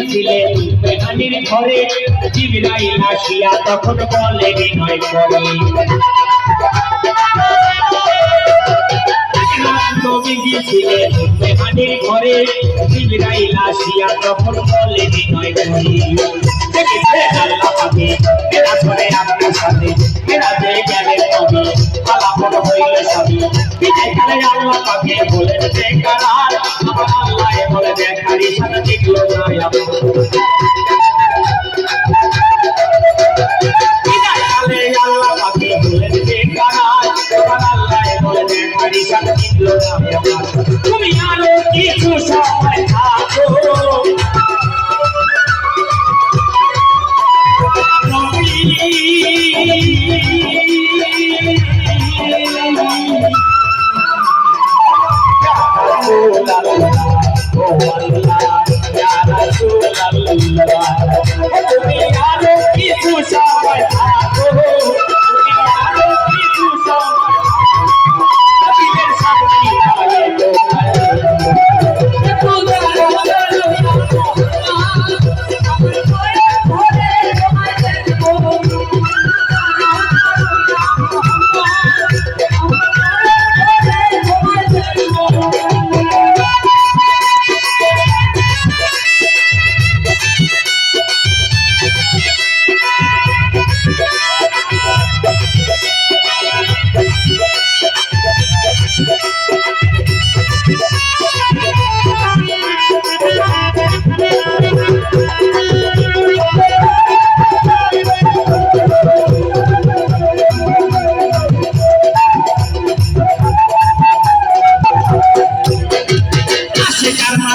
গিয়েছিলে বেহানির ঘরে জিবরাইল আসিয়া তখন বলে বিনয় করে নবী গিয়েছিলে বেহানির ঘরে জিবরাইল আসিয়া তখন বলে বিনয় করে দেখেছে আল্লাহ পাকে এরা করে আপনার সাথে এরা যে গেলেন নবী আলাপন হইলে সবই এখানে আল্লাহ পাকে বলেন বেকার আমার আল্লাহ বলে বেকারি সাথে দেখলো না আল্লাহ পাকে বলেন বেকার আমার আল্লাহ বলে বেকারি সাথে দেখলো না তুমি আরো কিছু সময় থাকো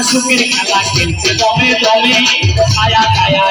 সুখের খেলা খেলছে দমে দমে ছায়া ছায়া